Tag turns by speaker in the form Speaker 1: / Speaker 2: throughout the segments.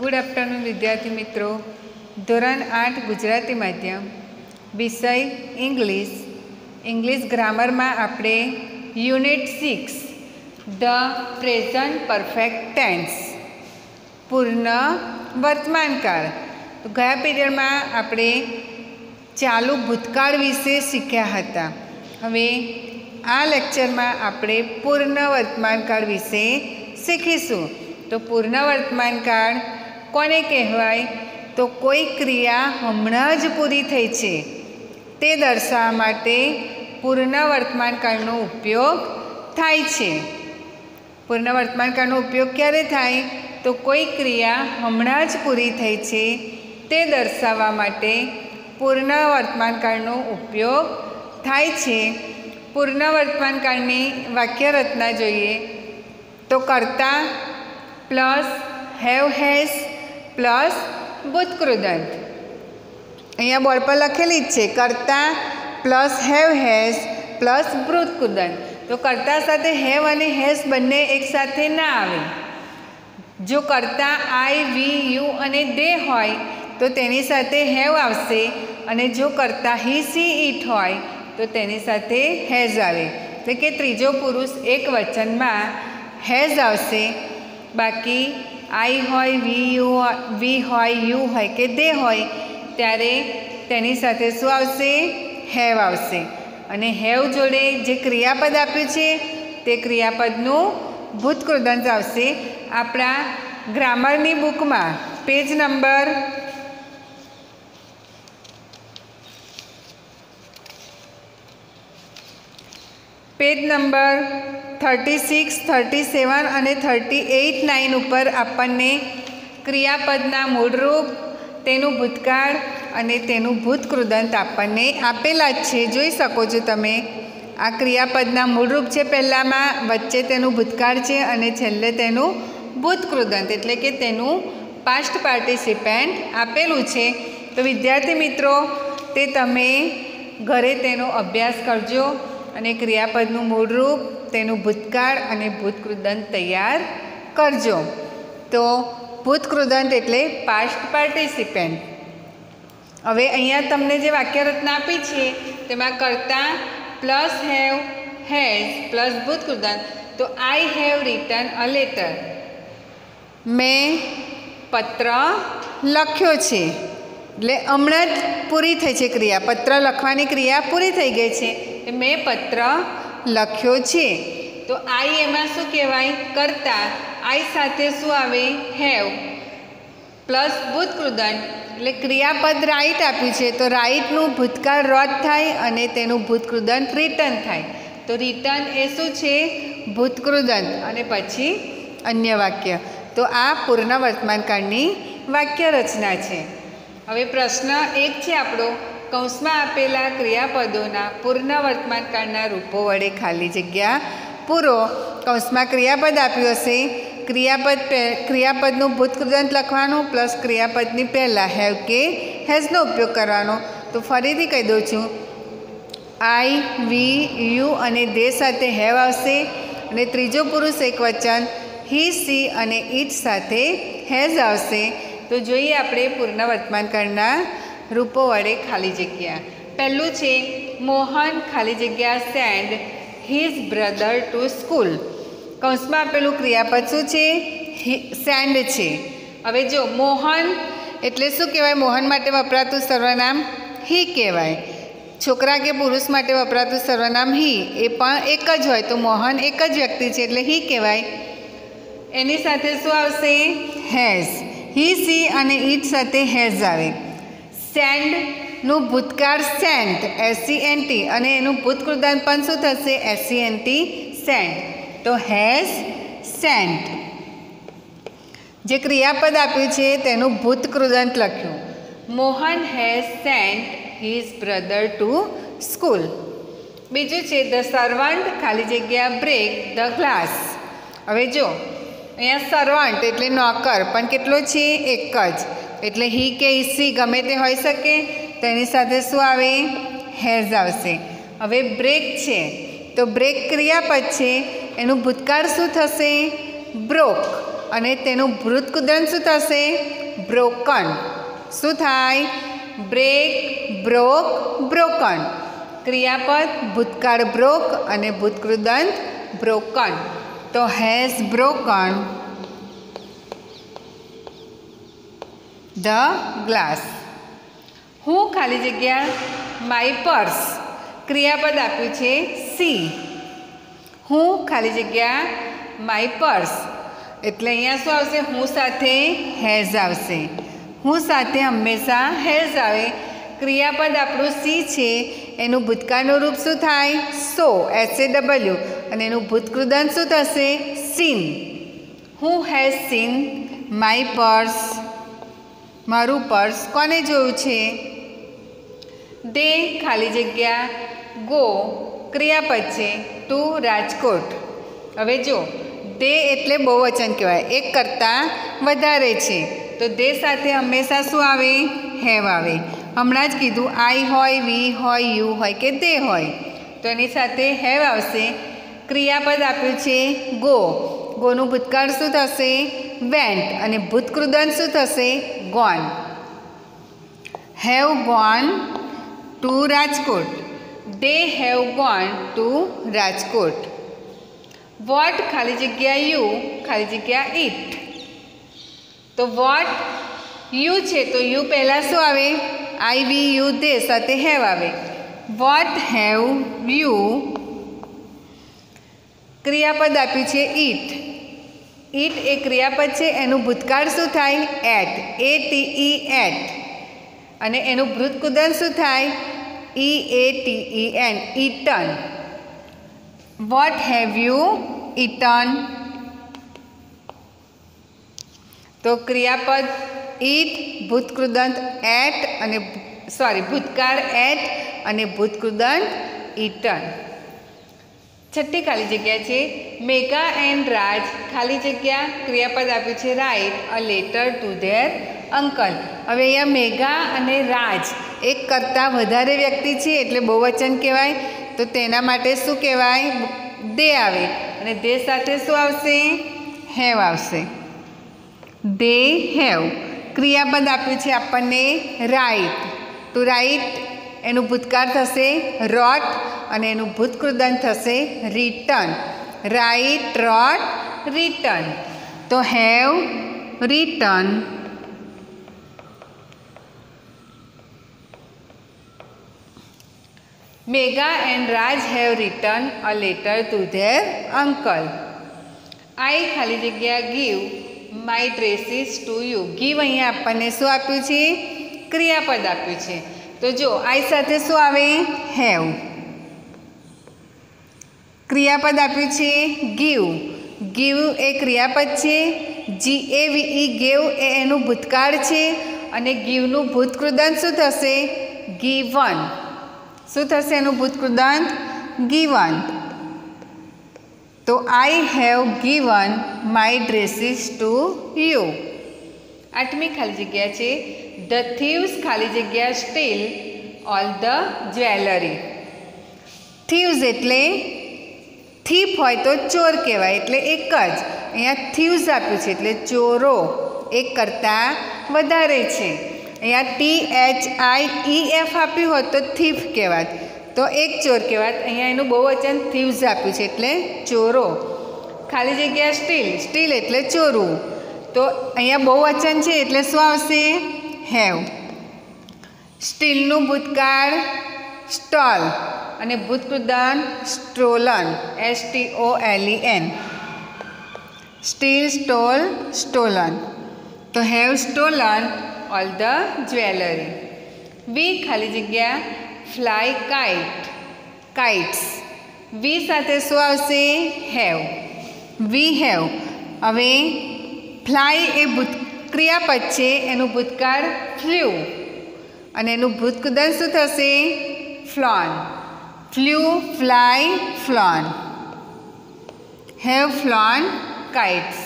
Speaker 1: Good afternoon विद्यार्थी मित्रों। धोरण 8 गुजराती माध्यम विषय इंग्लिश ग्रामर में आपणे unit 6 the present perfect tense पूर्ण वर्तमान काल। तो गया पीरियड में आपणे चालू भूतकाळ विषे शीख्या हता। हवे आ लेक्चर में आपणे पूर्ण वर्तमान काल विषे शीखीशुं। तो पूर्ण वर्तमान काल कोने कहेवाय? तो कोई क्रिया हमणां ज पूरी थई छे ते दर्शाववा माटे पूर्ण वर्तमान काळनो उपयोग थाय छे। पूर्ण वर्तमान काळनो उपयोग क्यारे थाय? तो कोई क्रिया हमणां ज पूरी थई छे ते दर्शाववा माटे पूर्ण वर्तमान काळनो उपयोग थाय छे। पूर्ण वर्तमान काळनी वाक्य रचना जोईए तो कर्ता प्लस हेव हेज प्लस भूतकृदंत। अहींया बोर्ड पर लखेली ज छे कर्ता प्लस हेव हेज प्लस भूतकृदंत। तो कर्ता साथे हेव अने हेज बंने एक साथे ना आवे। जो कर्ता आई वी यू अने दे होय तो तेनी साथे हेव आवशे अने जो कर्ता ही सी इट होय तो तेनी साथे हेज आवे। એટલે કે ત્રીજો પુરુષ એક વચનમાં હેઝ આવશે, બાકી આઈ હોય વી હોય યુ હોય કે દે હોય ત્યારે તેની સાથે શું આવશે? હેવ આવશે। અને હેવ જોડે જે ક્રિયાપદ આપ્યું છે તે ક્રિયાપદનું ભૂતકૃદંત આવશે। આપણા ગ્રામરની બુકમાં પેજ નંબર 36, 37 અને 38, 9 पर आपने क्रियापदना मूलरूप तेनु भूतकाळ अने तेनु भूतकृदंत आपने आपेला छे। जोई शको छो तमे आ क्रियापदना मूलरूप छे पहेलामां, वच्चे तेनु भूतकाळ छे अने छेल्ले तेनु भूतकृदंत एटले के तेनु पास्ट पार्टिसिपेंट आपेलुं छे। तो विद्यार्थी मित्रों ते तमे घरे तेनो अभ्यास करजो अने क्रियापदनुं मूलरूप तेनु भूतकाळ अने भूतकृदंत तैयार करजो। तो भूतकृदंत एटले पास्ट पार्टिसिपेंट। हवे अहींया तमने जे वाक्यरचना आपी छे तेमां कर्ता प्लस हेव हेज प्लस भूतकृदंत। तो I have written a letter, मैं पत्र लख्यो छे એટલે હમણાં જ પૂરી થઈ છે ક્રિયા। પત્ર લખવાની ક્રિયા પૂરી થઈ ગઈ છે। મેં પત્ર લખ્યો છે। તો આઈ એમાં શું કહેવાય? કર્તા। આઈ સાથે શું આવે? હેવ પ્લસ ભૂતકૃદંત એટલે ક્રિયાપદ રાઈટ આપ્યું છે તો રાઈટનું ભૂતકાળ રદ થાય અને તેનું ભૂતકૃદંત રિટર્ન થાય। તો રિટર્ન એ શું છે? ભૂતકૃદંત અને પછી અન્ય વાક્ય। તો આ પૂર્ણ વર્તમાનકાળની વાક્ય રચના છે। હવે પ્રશ્ન 1 છે આપણો, કૌંસમાં આપેલા ક્રિયાપદોના પૂર્ણ વર્તમાનકાળના રૂપો વડે ખાલી જગ્યા પૂરો। કૌંસમાં ક્રિયાપદ આપ્યું હશે, ક્રિયાપદનું ભૂતકૃદંત લખવાનું પ્લસ ક્રિયાપદની પહેલાં હેવ કે હેઝનો ઉપયોગ કરવાનો। તો ફરીથી કહી દઉં છું, આઈ વી યુ અને દે સાથે હેવ આવશે અને ત્રીજો પુરુષ એકવચન હી સી અને ઇટ સાથે હેઝ આવશે। तो જોઈએ આપણે પૂર્ણ વર્તમાનકાળના રૂપો વડે ખાલી જગ્યા। પહેલું છે મોહન ખાલી જગ્યા send his brother to school. કૌંસમાં આપેલું ક્રિયાપદ શું છે? સેન્ડ છે। હવે જો મોહન એટલે શું કહેવાય? મોહન માટે વપરાતું સર્વનામ હી કહેવાય। છોકરા કે પુરુષ માટે વપરાતું સર્વનામ હી એ પણ એક જ હોય તો મોહન એક જ વ્યક્તિ છે એટલે હી કહેવાય। એની સાથે શું આવશે? હેઝ। ही सी અને ઇટ સાથે હેઝ આવે। સેન્ડનું ભૂતકાળ સેન્ટ SENT અને એનું ભૂતકૃદંત પણ શું થશે? SENT sent. તો હેઝ સેન્ટ। જે ક્રિયાપદ આપ્યું છે તેનું ભૂતકૃદંત લખ્યું, Mohan has sent his brother to school. બીજું છે ધ સર્વન્ટ ખાલી જગ્યા બ્રેક ધ ગ્લાસ। હવે જો અહીંયા સર્વન્ટ એટલે નોકર પણ કેટલો છે? એક જ, એટલે હી કે સી ગમે તે હોઈ શકે તેની સાથે શું આવે? હેઝ આવશે। હવે બ્રેક છે તો બ્રેક ક્રિયાપદ છે એનું ભૂતકાળ શું થશે? બ્રોક। અને તેનું ભૃતકૃદંત શું થશે? બ્રોકન. શું થાય? Break, broke, broken. ક્રિયાપદ ભૂતકાળ બ્રોક અને ભૂતકૃદંત બ્રોકન. તો હેઝ બ્રોકન ધ ગ્લાસ. હું ખાલી જગ્યા માય પર્સ. ક્રિયાપદ આપ્યું છે સી. હું ખાલી જગ્યા માય પર્સ એટલે અહીંયા શું આવશે? હું સાથે હેઝ આવશે. હું સાથે હંમેશા હેઝ આવે. ક્રિયાપદ આપણું સી છે, એનું ભૂતકાળનું રૂપ શું થાય? સો, SAW, અને એનું ભૂતકૃદંત શું થશે? Scene. Who has scene my purse? મારું પર્સ કોને જોયું છે? દે ખાલી જગ્યા ગો ક્રિયાપદ છે ટુ રાજકોટ. હવે જો દે એટલે બહુવચન કહેવાય, એક કરતાં વધારે છે, તો દે સાથે હંમેશા શું આવે? હેવ આવે. હમણાં જ કીધું આઈ હોય, વી હોય, યુ હોય કે તે હોય, તો એની સાથે હેવ આવશે. ક્રિયાપદ આપ્યું છે ગો. ગોનું ભૂતકાળ શું થશે? વેન્ટ, અને ભૂતકૃદંત શું થશે? Gone. Have gone to Rajkot. They have gone to Rajkot. What ખાલી જગ્યા યુ ખાલી જગ્યા ઇટ. તો વોટ યુ છે તો યુ પહેલાં શું આવે? આઈ, વી, યુ, દે સાથે હેવ આવે. વોટ હેવ યુ ક્રિયાપદ આપ્યું છે ઇટ. ઇટ એ ક્રિયાપદ છે, એનું ભૂતકાળ શું થાય? એટ, ATE એટ, અને એનું ભૃતકૃદંત શું થાય? EATEN eaten. What have you eaten? તો ક્રિયાપદ ઇટ, ભૂતકૃદંત એટ, અને ભૂતકાળ એટ અને ભૂતકૃદંત ઇટન. છઠ્ઠી ખાલી જગ્યા છે મેઘા એન્ડ રાજ ખાલી જગ્યા ક્રિયાપદ આપ્યું છે write a letter to their uncle. હવે અહીંયા મેઘા અને રાજ એક કરતાં વધારે વ્યક્તિ છે એટલે બહુવચન કહેવાય, તો તેના માટે શું કહેવાય? દે આવે, અને દે સાથે શું આવશે? હેવ આવશે. They have. ક્રિયાપદ આપ્યું છે આપણને રાઇટ. ટુ રાઇટ એનું ભૂતકાળ થશે રોટ, અને એનું ભૂતકૃદંત થશે રિટર્ન. Write, wrote, written. તો have written Megha and Raj have written a letter to their uncle. I ખાલી જગ્યા give my dresses to you. Give અહીંયા આપણને શું આપ્યું છે? ક્રિયાપદ આપ્યું છે. તો જો આઈ સાથે શું આવે? હેવ. ક્રિયાપદ આપ્યું છે ગીવ. ગીવ એ ક્રિયાપદ છે. GAVE ગેવ એ એનું ભૂતકાળ છે, અને ગીવનું ભૂતકૃદંત શું થશે? ગીવન. શું થશે એનું ભૂતકૃદંત? ગીવન. તો I have given my dresses to you. આઠમી ખાલી જગ્યા છે ધ થીવ્સ ખાલી જગ્યા steel all the jewellery. Thieves એટલે થીફ હોય તો ચોર કહેવાય, એટલે એક જ. અહીંયા થીવ્સ આપ્યું છે એટલે ચોરો, એક કરતાં વધારે છે. અહીંયા THIEF આપ્યું હોત તો થીફ કહેવાત, તો એક ચોર કહેવાત. અહીંયા એનું બહુવચન થીવ્સ આપ્યું છે એટલે ચોરો. ખાલી જગ્યા સ્ટીલ. સ્ટીલ એટલે ચોરવું, તો અહીંયા બહુવચન છે એટલે શું આવશે? હેવ. સ્ટીલનું ભૂતકાળ સ્ટોલ, અને ભૂતકૃદંત stolen, STOLEN. Steal, stole, stolen. તો have stolen all the jewellery. We ખાલી જગ્યા ફ્લાય કાઇટ કાઇટ્સ. વી સાથે શું આવશે? હેવ. We have. હવે ફ્લાય એ ક્રિયાપદ છે, એનું ભૂતકાળ ફ્લ્યુ, અને એનું ભૂતકૃદંત શું થશે? Flown. Flew, fly, flown. Have flown kites.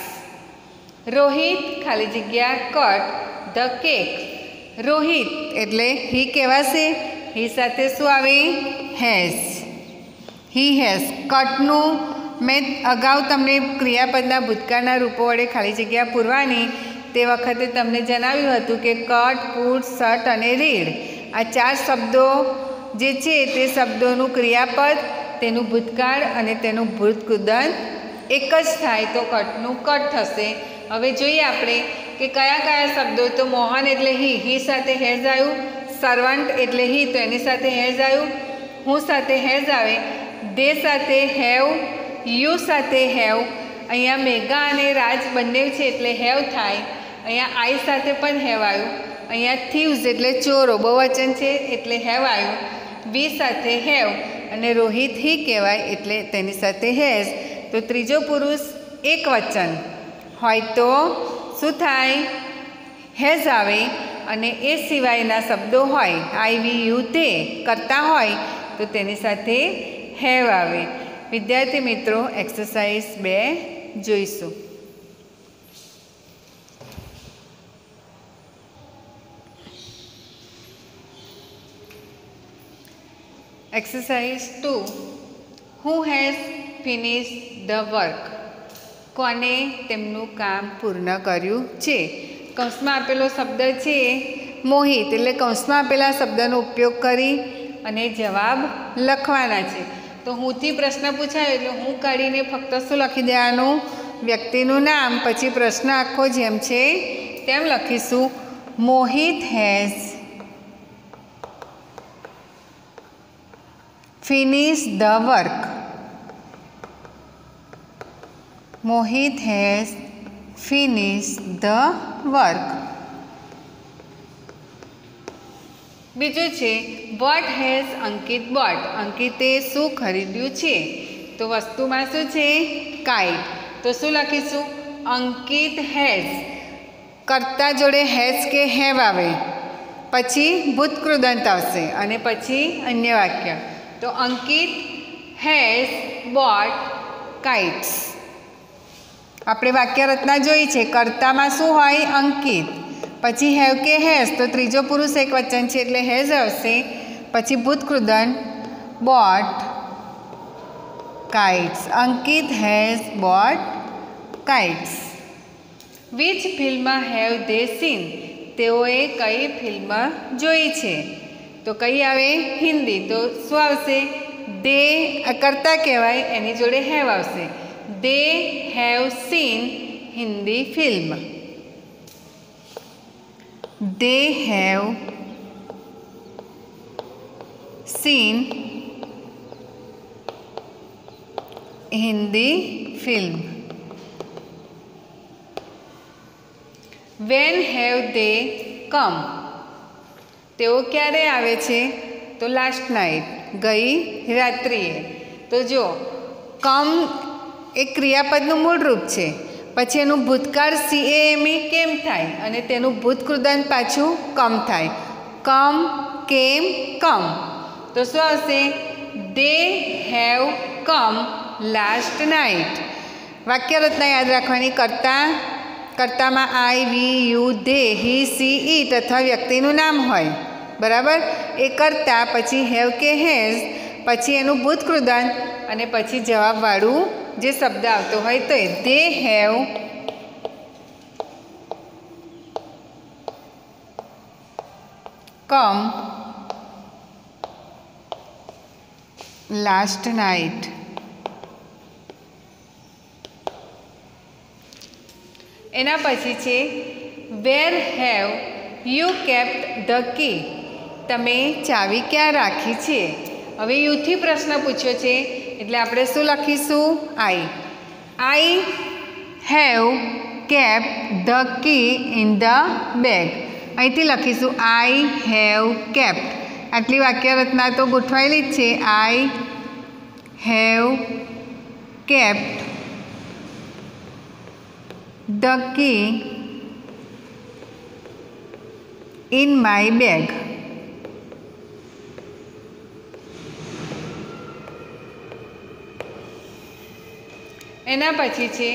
Speaker 1: Rohit ખાલી જગ્યા કટ ધ કેક. રોહિત એટલે હી કહેવાશે. હી સાથે શું આવે? હેઝ. He has. કટનું મેં અગાઉ તમને ક્રિયાપદના ભૂતકાળના રૂપો વડે ખાલી જગ્યા પૂરવાની તે વખતે તમને જણાવ્યું હતું કે કટ, પુટ, શટ અને રીડ આ 4 શબ્દો જે છે તે શબ્દોનું ક્રિયાપદ, તેનું ભૂતકાળ અને તેનું ભૂતકૃદંત એક જ થાય તો કટનું કટ થશે. હવે જોઈએ આપણે કે કયા કયા શબ્દો. તો મોહન એટલે હી સાથે હેઝ આવ્યું. સર્વન્ટ એટલે હી તો એની સાથે હેઝ આવ્યું. હું સાથે હેઝ આવે. દે સાથે હેવ, યુ સાથે હેવ. અહીંયા મેઘા અને રાજ બંને છે એટલે હેવ થાય. અહીંયા આઈ સાથે પણ હેવ આવ્યું. અહીંયા થીવ્સ એટલે ચોરો બહુવચન છે એટલે હેવ આવ્યું. વી સાથે હેવ અને રોહિત હી કહેવાય એટલે તેની સાથે હેઝ. તો ત્રીજો પુરુષ એક વચન હોય તો શું થાય? હેઝ આવે. અને એ સિવાયના શબ્દો હોય આઈ, વી, યુ, તે કરતા હોય તો તેની સાથે હેવ આવે. વિદ્યાર્થી મિત્રો, એક્સરસાઇઝ 2 જોઈશું. Exercise 2. Who has finished the work? કોને તેમનું કામ પૂર્ણ કર્યું છે? કૌંસમાં આપેલો શબ્દ છે મોહિત, એટલે કૌંસમાં આપેલા શબ્દનો ઉપયોગ કરી અને જવાબ લખવાના છે. તો હુંથી પ્રશ્ન પૂછાયો એટલે હું કાઢીને ફક્ત શું લખી દેવાનું? વ્યક્તિનું નામ, પછી પ્રશ્ન આખો જેમ છે તેમ લખીશું. Mohit has finished the work. Mohit has finished the work. બીજું છે વોટ હેઝ અંકિત બોટ? અંકિતે શું ખરીદ્યું છે? તો વસ્તુમાં શું છે? કાઇટ. તો શું લખીશું? અંકિત હેઝ. કર્તા જોડે હેઝ કે હેવ આવે, પછી ભૂતકૃદંત આવશે અને પછી અન્ય વાક્ય. તો અંકિત હેઝ બોટ કાઇટ્સ. આપણે વાક્ય રચના જોઈ છે. કર્તામાં શું હોય? અંકિત. પછી હેવ કે હેઝ, તો ત્રીજો પુરુષ એક વચન છે એટલે હેઝ આવશે. પછી ભૂતકૃદંત bought kites. Ankit has bought kites. Which film have they seen? તેઓએ કઈ ફિલ્મ જોઈ છે? તો કઈ આવે? હિન્દી. તો શું આવશે? દે કર્તા કહેવાય, એની જોડે હેવ આવશે. They have seen Hindi film. They have seen Hindi film. When have they come? તેઓ ક્યારે આવે છે? તો લાસ્ટ નાઇટ, ગઈ રાત્રિએ. તો જો કમ એ ક્રિયાપદનું મૂળ રૂપ છે, પછી એનું ભૂતકાળ CAME કેમ થાય અને તેનું ભૂતકૃદંત પાછું કમ થાય. કમ, કેમ, કમ. તો શું આવશે? They have come last night. વાક્ય રચના યાદ રાખવાની. કર્તામાં I, we, you, they, he, she, it અથવા વ્યક્તિનું નામ હોય. બરાબર? એ કર્તા, પછી હેવ કે હેઝ, પછી એનું ભૂતકૃદંત અને પછી જવાબવાળું જે શબ્દ આવતો હોય તો એ. They have come last night. એના પછી છે where have you kept the key? તમે ચાવી ક્યાં રાખી છે? હવે યુથી પ્રશ્ન પૂછ્યો છે એટલે આપણે શું લખીશું? I have kept the key in the bag. અહીંથી લખીશું આઈ હેવ કેપ્ટ. આટલી વાક્ય રચના તો ગોઠવાયેલી જ છે. I have kept the key in my bag. એના પછી છે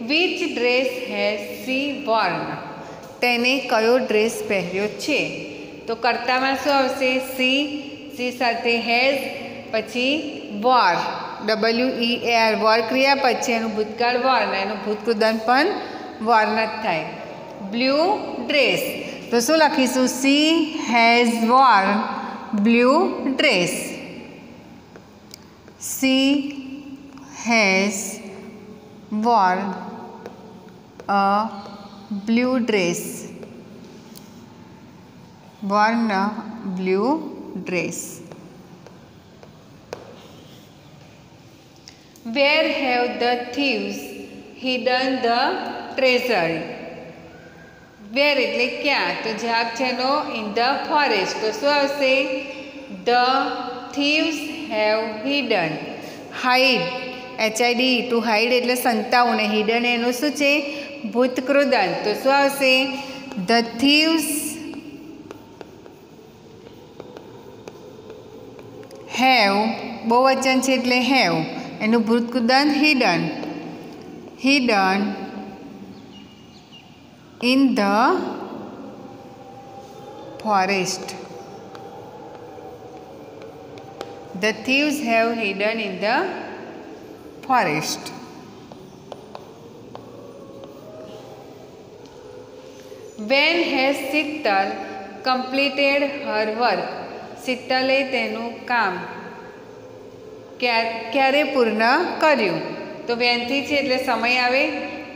Speaker 1: which dress has she worn? તેને કયો ડ્રેસ પહેર્યો છે? તો કર્તામાં શું આવશે? સી સાથે હેઝ, પછી વોર WEAR વોર ક્રિયાપદ છે એનું ભૂતકાળ વોર ને એનું ભૂતકૃદંત પણ વોર ન થાય. બ્લુ ડ્રેસ તો શું લખીશું? She has Warne blue dress. She has worn a blue dress. Worn a blue dress. Where have the thieves hidden the treasure? Where એટલે ક્યાં? તો જવાબ છે એનો in the forest. તો શું આવશે? The thieves have hidden. Hide HID to hide એટલે સંતાવું ને હિડન એનું શું છે? ભૂતકૃદંત. તો શું આવશે? ધ થીવ્સ હેવ બહુવચન છે એટલે હેવ એનું ભૂતકૃદંત hidden. Hidden in the forest. The thieves have hidden in the forest. When has Sittal completed her work? સિત્તલે તેનું કામ ક્યારે પૂર્ણ કર્યું? તો વેનથી છે એટલે સમય આવે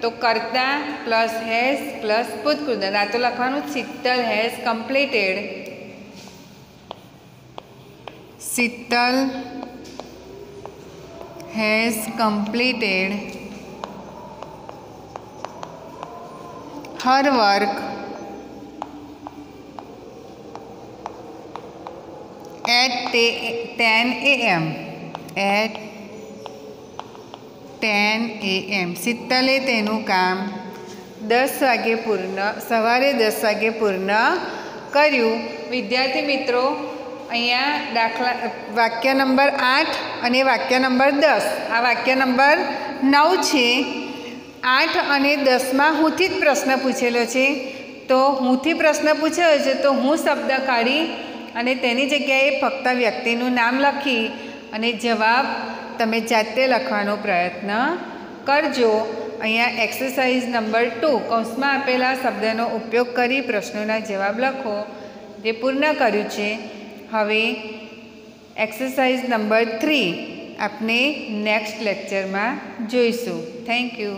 Speaker 1: તો કરતા પ્લસ હેઝ પ્લસ ભૂતકૃદંત. આ તો લખવાનું Sittal has completed. Sittal has completed her work at 10 a.m. at 10 a.m. સિત્તલે તેનું કામ 10 વાગે સવારે 10 વાગે પૂર્ણ કર્યું. વિદ્યાર્થી મિત્રો, અહીંયા વાક્ય નંબર 8 અને વાક્ય નંબર 10. આ વાક્ય નંબર 9 છે. 8 અને 10માં હુંથી જ પ્રશ્ન પૂછેલો છે. તો હુંથી પ્રશ્ન પૂછેલો છે તો હું શબ્દ કાઢી અને તેની જગ્યાએ ફક્ત વ્યક્તિનું નામ લખી અને જવાબ તમે જાતે લખવાનો પ્રયત્ન કરજો. અહીંયા એક્સરસાઇઝ નંબર 2 કૌંસમાં આપેલા શબ્દનો ઉપયોગ કરી પ્રશ્નોના જવાબ લખો જે પૂર્ણ કર્યું છે. હવે એક્સરસાઇઝ નંબર 3 આપણે નેક્સ્ટ લેક્ચરમાં જોઈશું. Thank you.